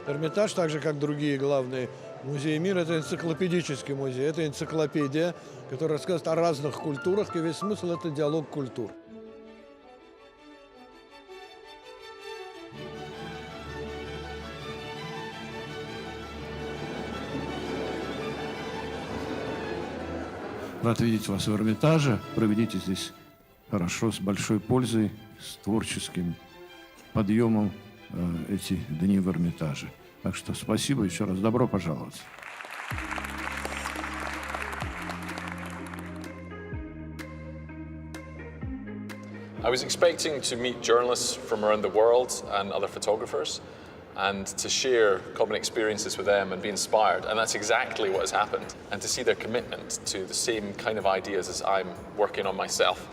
Эрмитаж, так же как другие главные музеи мира, это энциклопедический музей, это энциклопедия, которая рассказывает о разных культурах, и весь смысл – это диалог культур. Рад видеть вас в Эрмитаже. Проведите здесь хорошо, с большой пользой, с творческим подъемом эти дни в Эрмитаже. Так что спасибо еще раз. Добро пожаловать. I was expecting to meet journalists from around the world and other photographers and to share common experiences with them and be inspired. And that's exactly what has happened. And to see their commitment to the same kind of ideas as I'm working on myself.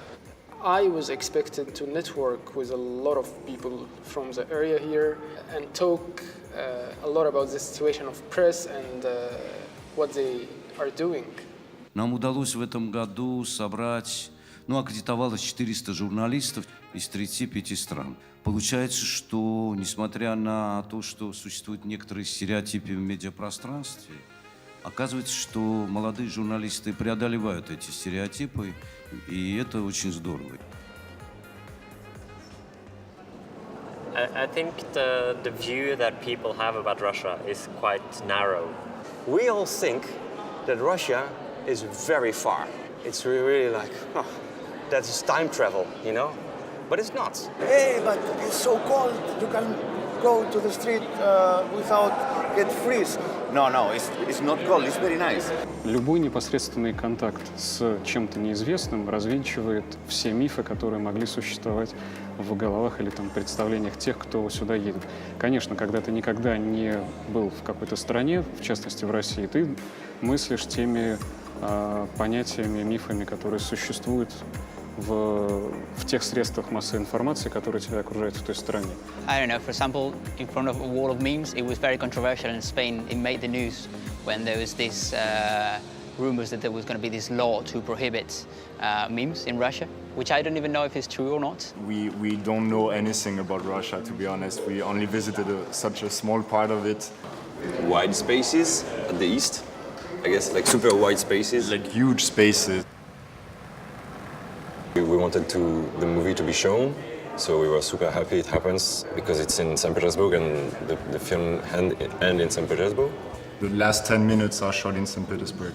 I was expected to network with a lot of people from the area here and talk a lot about the situation of press and what they are doing. Нам удалось в этом году собрать, аккредитовалось 400 журналистов из 35 стран. Получается, что, несмотря на то, что существуют некоторые стереотипы в медиапространстве, оказывается, что молодые журналисты преодолевают эти стереотипы, и это очень здорово. I think the view that people have about Russia is quite narrow. We all think that Russia is very far. It's really like, that's time travel, you know? But it's not. Hey, but it's so cold. You can go to the street without get freeze. No, it's not cold. It's very nice. Любой непосредственный контакт с чем-то неизвестным развенчивает все мифы, которые могли существовать в головах или там представлениях тех, кто сюда едет. Конечно, когда ты никогда не был в какой-то стране, в частности в России, ты мыслишь теми понятиями, мифами, которые существуют в тех средствах массовой информации, которые тебя окружают в той стране. I don't know, for example, in front of a wall of memes, it was very controversial in Spain. It made the news when there was this rumors that there was going to be this law to prohibit memes in Russia, which I don't even know if it's true or not. We don't know anything about Russia, to be honest. We only visited such a small part of it. Wide spaces at the east, I guess, like super wide spaces. Like huge spaces. We wanted the movie to be shown, so we were super happy it happens because it's in St. Petersburg and the film ends in St. Petersburg. The last 10 minutes are shot in St. Petersburg.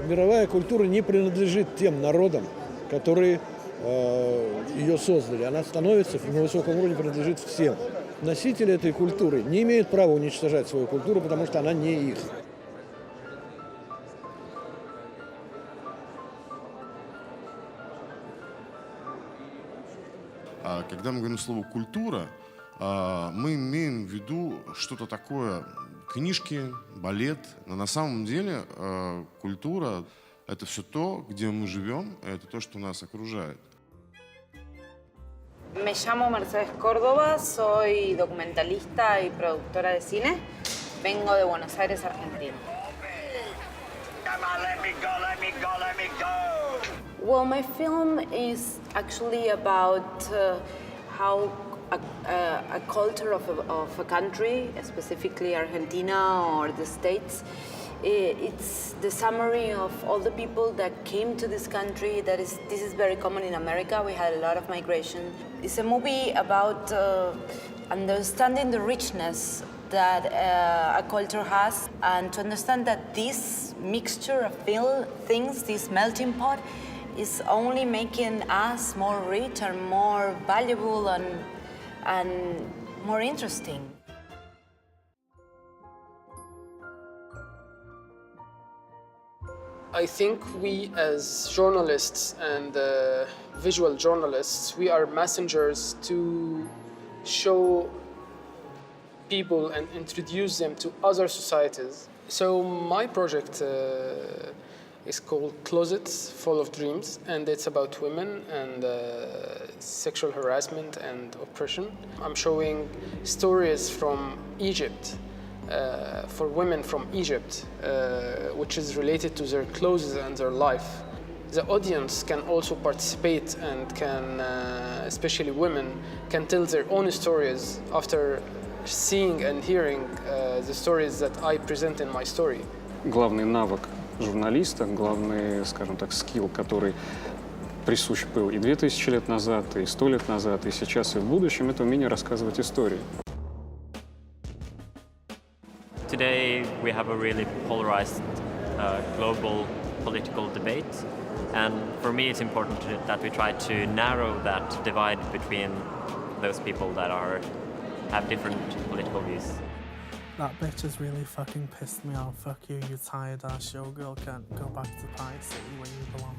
Мировая культура не принадлежит тем народам, которые ее создали. Она становится на высоком уровне, принадлежит всем. Носители этой культуры не имеют права уничтожать свою культуру, потому что она не их. Когда мы говорим слово «культура», мы имеем в виду что-то такое, книжки, балет. Но на самом деле культура – это все то, где мы живем, это то, что нас окружает. Me llamo Mercedes Córdoba, soy documentalista y productora de cine. Vengo de Buenos Aires, Argentina. Come on, let me go. Well, my film is actually about how a culture of a country, specifically Argentina or the States, it's the summary of all the people that came to this country. This is very common in America. We had a lot of migration. It's a movie about understanding the richness that a culture has, and to understand that this mixture of things, this melting pot, is only making us more rich and more valuable and more interesting. I think we as journalists and visual journalists, we are messengers to show people and introduce them to other societies. So my project is called Closets Full of Dreams, and it's about women and sexual harassment and oppression. I'm showing stories from Egypt, for women from Egypt, which is related to their clothes and their life. the audience can also participate and can, especially women, can tell their own stories after seeing and hearing the stories that I present in my story. Главный навык журналиста, главный, скажем так, скилл, который присущ был и 2000 лет назад, и 100 лет назад, и сейчас, и в будущем, это умение рассказывать истории. Today we have a really polarized global political debate, and for me it's important that we try to narrow that divide between those people that have different political views. That bitch has really fucking pissed me off. Fuck you, you tired ass showgirl, can't go back to Pie City where you belong.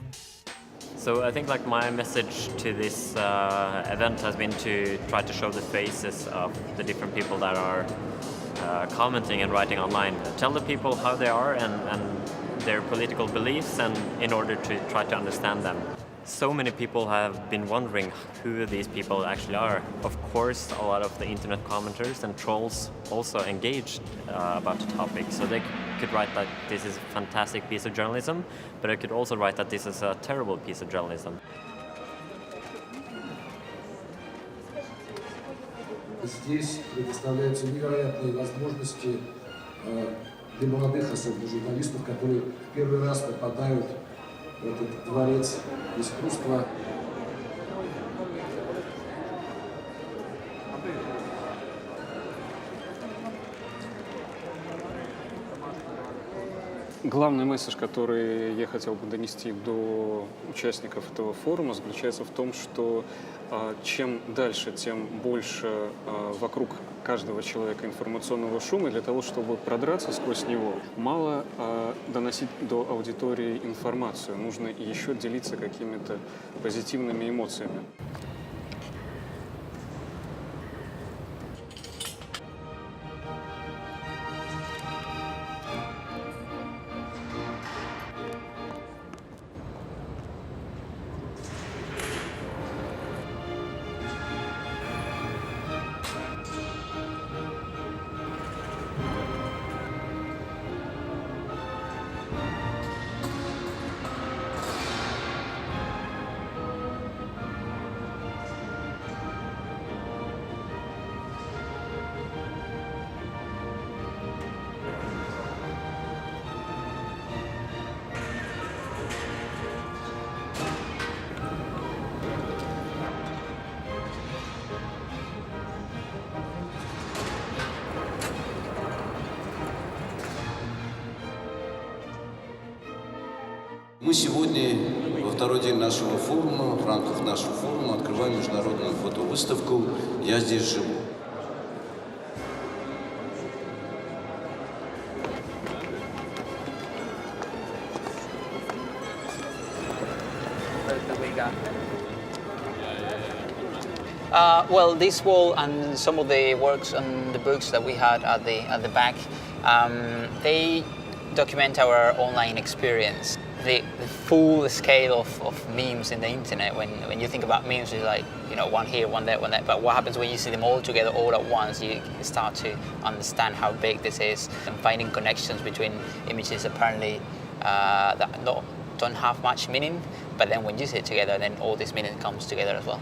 So I think like my message to this event has been to try to show the faces of the different people that are commenting and writing online. Tell the people how they are and their political beliefs, and in order to try to understand them. So many people have been wondering who these people actually are. Of course, a lot of the internet commenters and trolls also engaged about the topic. So they could write that this is a fantastic piece of journalism, but they could also write that this is a terrible piece of journalism. Здесь предоставляются невероятные возможности для молодых, особенно журналистов, которые в первый раз попадают в этот дворец искусства. Главный месседж, который я хотел бы донести до участников этого форума, заключается в том, что чем дальше, тем больше вокруг каждого человека информационного шума, и для того, чтобы продраться сквозь него, мало доносить до аудитории информацию, нужно еще делиться какими-то позитивными эмоциями. Мы сегодня, во второй день нашего форума, в рамках нашего форума, открываем международную фотовыставку «Я здесь живу». Well, this wall and some of the works and the books that we had at the back, they document our online experience. The full scale of memes in the internet. When you think about memes, it's like, you know, one here, one there, one there. But what happens when you see them all together, all at once? You start to understand how big this is, and finding connections between images apparently that don't have much meaning. But then when you see it together, then all this meaning comes together as well.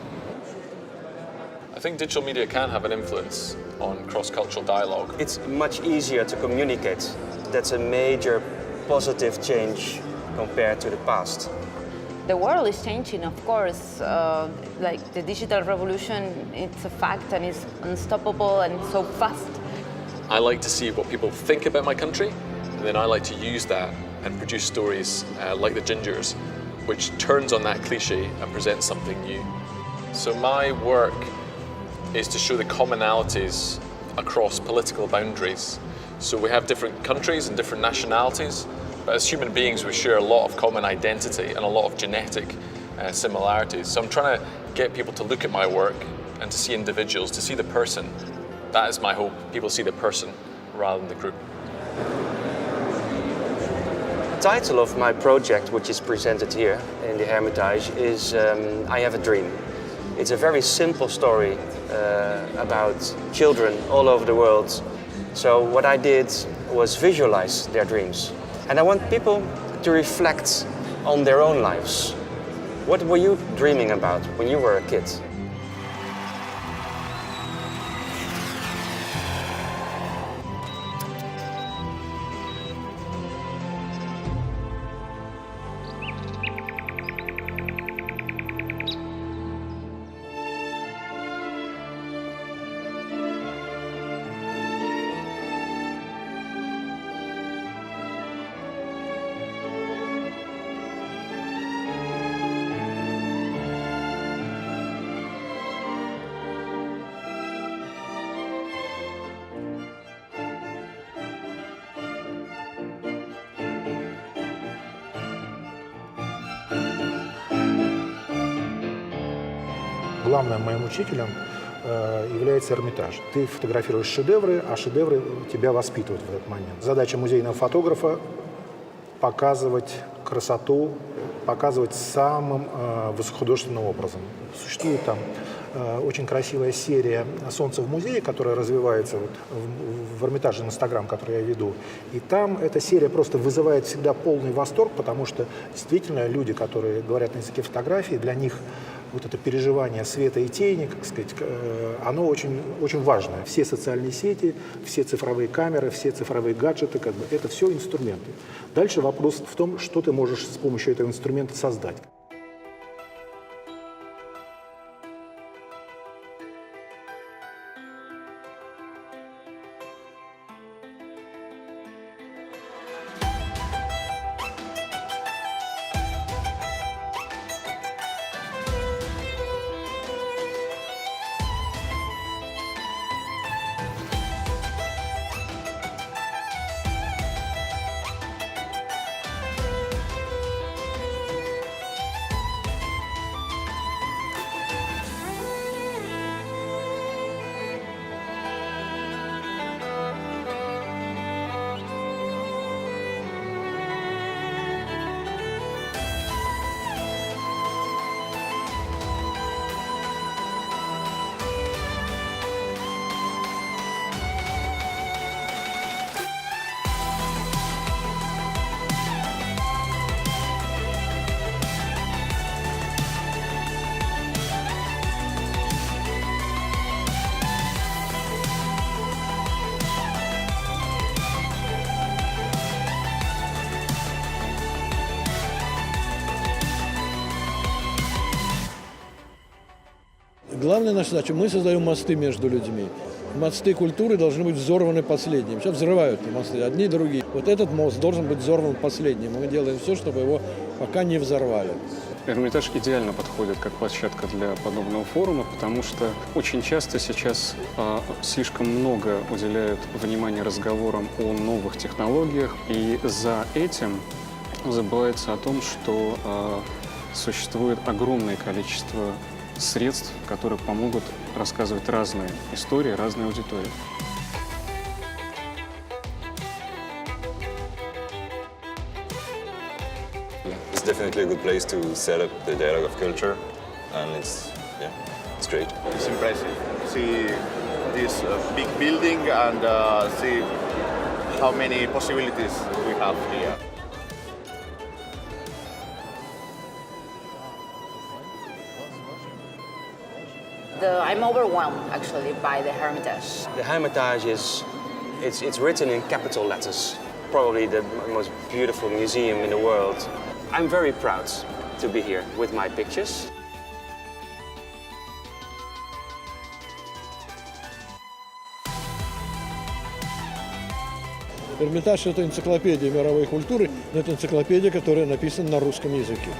I think digital media can have an influence on cross-cultural dialogue. It's much easier to communicate. That's a major positive change compared to the past. The world is changing, of course. Like the digital revolution, it's a fact and it's unstoppable and so fast. I like to see what people think about my country, and then I like to use that and produce stories like the Gingers, which turns on that cliche and presents something new. So my work is to show the commonalities across political boundaries. So we have different countries and different nationalities, but as human beings we share a lot of common identity and a lot of genetic similarities. So I'm trying to get people to look at my work and to see individuals, to see the person. That is my hope. People see the person rather than the group. The title of my project, which is presented here in the Hermitage, is I Have a Dream. It's a very simple story about children all over the world. So what I did was visualize their dreams. And I want people to reflect on their own lives. What were you dreaming about when you were a kid? Главным моим учителем является Эрмитаж. Ты фотографируешь шедевры, а шедевры тебя воспитывают в этот момент. Задача музейного фотографа – показывать красоту, показывать самым высокохудожественным образом. Существует там очень красивая серия «Солнце в музее», которая развивается вот в Эрмитаже, Инстаграм, который я веду. И там эта серия просто вызывает всегда полный восторг, потому что действительно люди, которые говорят на языке фотографии, для них вот это переживание света и тени, как сказать, оно очень, очень важное. Все социальные сети, все цифровые камеры, все цифровые гаджеты, как бы, это все инструменты. Дальше вопрос в том, что ты можешь с помощью этого инструмента создать. Главная наша задача – мы создаем мосты между людьми. Мосты культуры должны быть взорваны последним. Сейчас взрывают мосты, одни и другие. Вот этот мост должен быть взорван последним. Мы делаем все, чтобы его пока не взорвали. Эрмитаж идеально подходит как площадка для подобного форума, потому что очень часто сейчас слишком много уделяют внимания разговорам о новых технологиях, и за этим забывается о том, что существует огромное количество средств, которые помогут рассказывать разные истории, разные аудитории. It's definitely a good place to set up the dialogue of culture, and it's great. It's impressive. See this big building and see how many possibilities we have here. I'm overwhelmed, actually, by the Hermitage. The Hermitage it's written in capital letters. Probably the most beautiful museum in the world. I'm very proud to be here with my pictures. Эрмитаж – это энциклопедия мировой культуры, но это энциклопедия, которая написана на русском языке.